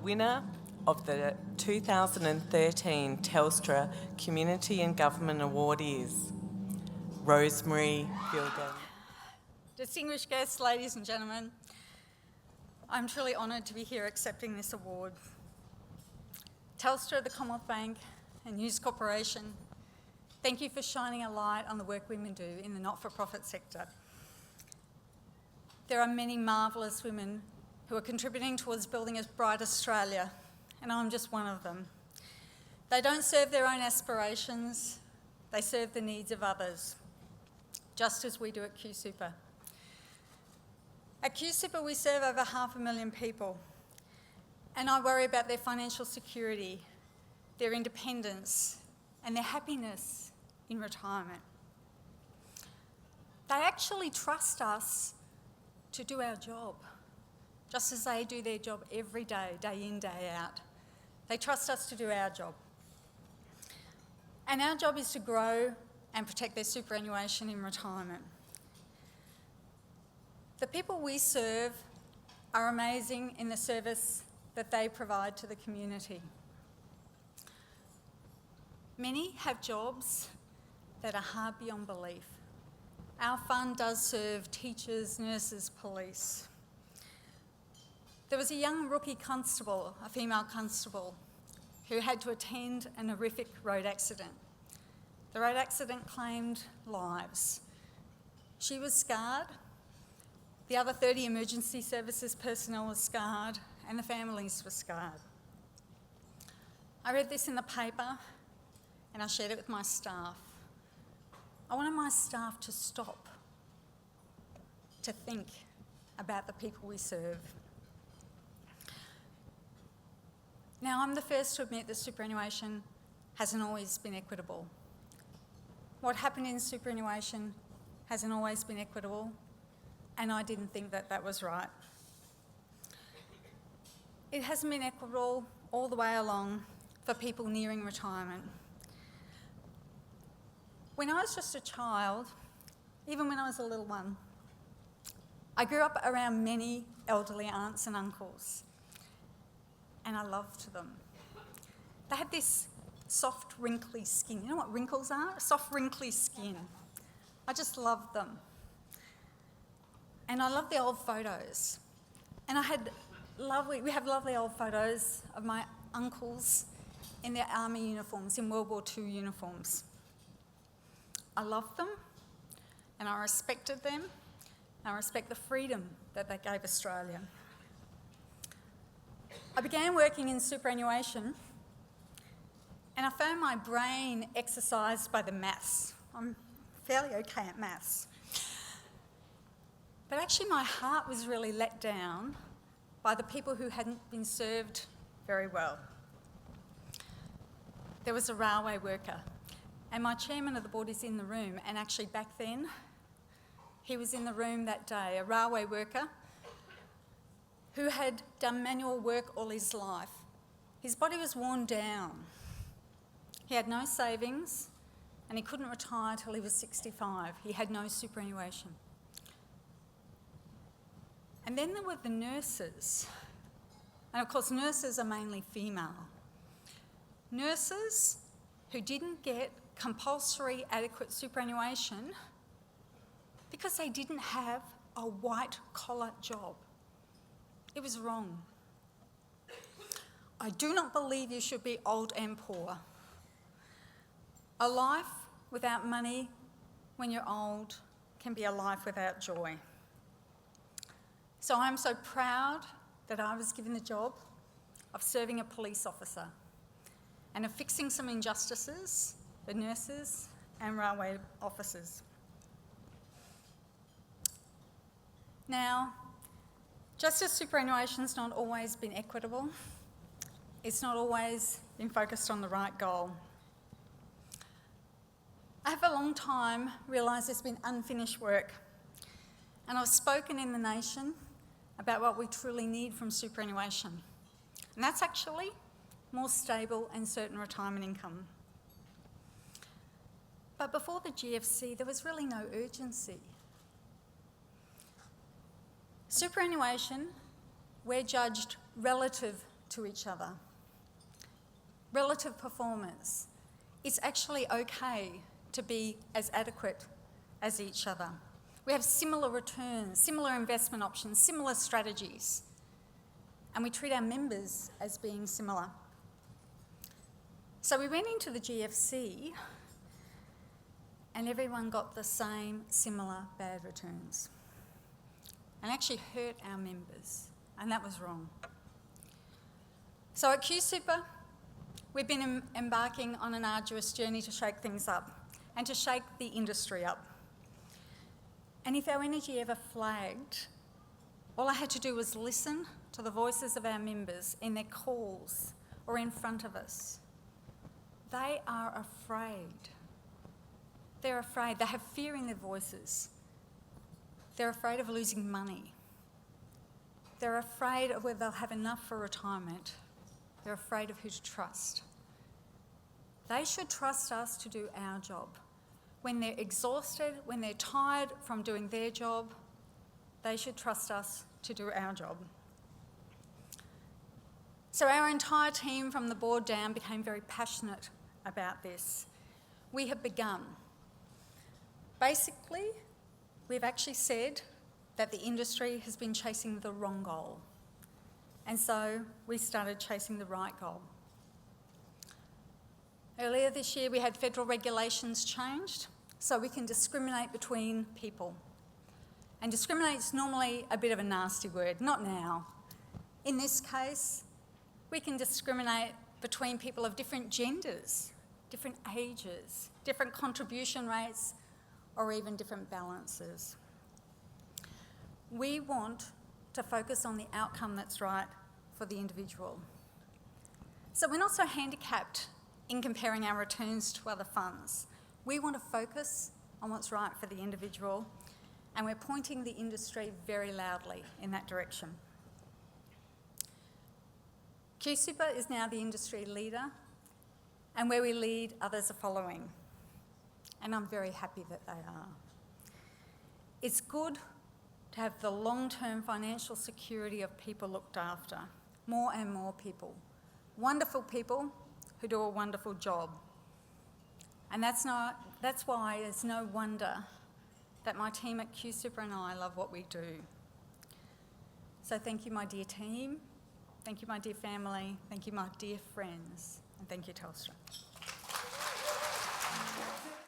winner of the 2013 Telstra Community and Government Award is Rosemary Gilgan. Distinguished guests, ladies and gentlemen, I'm truly honoured to be here accepting this award. Telstra, the Commonwealth Bank and News Corporation, thank you for shining a light on the work women do in the not-for-profit sector. There are many marvellous women who are contributing towards building a bright Australia, and I'm just one of them. They don't serve their own aspirations, they serve the needs of others, just as we do at QSuper. At QSuper, we serve over 500,000 people, and I worry about their financial security, their independence, and their happiness in retirement. They actually trust us to do our job, just as they do their job every day, day in, day out. They trust us to do our job. And our job is to grow and protect their superannuation in retirement. The people we serve are amazing in the service that they provide to the community. Many have jobs that are hard beyond belief. Our fund does serve teachers, nurses, police. There was a young rookie constable, a female constable, who had to attend an horrific road accident. The road accident claimed lives. She was scarred. The other 30 emergency services personnel were scarred, and the families were scarred. I read this in the paper and I shared it with my staff. I wanted my staff to stop, to think about the people we serve. Now, I'm the first to admit that superannuation hasn't always been equitable. What happened in superannuation hasn't always been equitable, and I didn't think that that was right. It hasn't been equitable all the way along for people nearing retirement. When I was just a child, even when I was a little one, I grew up around many elderly aunts and uncles, and I loved them. They had this soft, wrinkly skin. You know what wrinkles are? Soft, wrinkly skin. I just loved them. And I love the old photos. And we have lovely old photos of my uncles in their army uniforms, in World War II uniforms. I loved them, and I respected them, and I respect the freedom that they gave Australia. I began working in superannuation, and I found my brain exercised by the maths. I'm fairly okay at maths. But actually my heart was really let down by the people who hadn't been served very well. There was a railway worker, and my chairman of the board is in the room, and actually back then, he was in the room that day, a railway worker who had done manual work all his life. His body was worn down. He had no savings, and he couldn't retire till he was 65. He had no superannuation. And then there were the nurses. And of course, nurses are mainly female. Nurses who didn't get compulsory adequate superannuation because they didn't have a white-collar job. It was wrong. I do not believe you should be old and poor. A life without money when you're old can be a life without joy. So I'm so proud that I was given the job of serving a police officer and of fixing some injustices for nurses and railway officers. Now, just as superannuation's not always been equitable, it's not always been focused on the right goal. I have a long time realised there's been unfinished work, and I've spoken in the nation about what we truly need from superannuation, and that's actually more stable and certain retirement income. But before the GFC, there was really no urgency. Superannuation, we're judged relative to each other. Relative performance. It's actually okay to be as adequate as each other. We have similar returns, similar investment options, similar strategies, and we treat our members as being similar. So we went into the GFC and everyone got the same similar bad returns and actually hurt our members, and that was wrong. So at QSuper, we've been embarking on an arduous journey to shake things up and to shake the industry up. And if our energy ever flagged, all I had to do was listen to the voices of our members in their calls or in front of us. They are afraid. They're afraid. They have fear in their voices. They're afraid of losing money. They're afraid of whether they'll have enough for retirement. They're afraid of who to trust. They should trust us to do our job. When they're exhausted, when they're tired from doing their job, they should trust us to do our job. So our entire team from the board down became very passionate about this. We have begun. Basically, we've actually said that the industry has been chasing the wrong goal. And so we started chasing the right goal. Earlier this year, we had federal regulations changed so we can discriminate between people. And discriminate's normally a bit of a nasty word, not now. In this case, we can discriminate between people of different genders, different ages, different contribution rates, or even different balances. We want to focus on the outcome that's right for the individual. So we're not so handicapped in comparing our returns to other funds. We want to focus on what's right for the individual, and we're pointing the industry very loudly in that direction. QSuper is now the industry leader, and where we lead, others are following. And I'm very happy that they are. It's good to have the long-term financial security of people looked after, more and more people, wonderful people who do a wonderful job. And that's why it's no wonder that my team at QSuper and I love what we do. So thank you, my dear team. Thank you, my dear family. Thank you, my dear friends. And thank you, Telstra.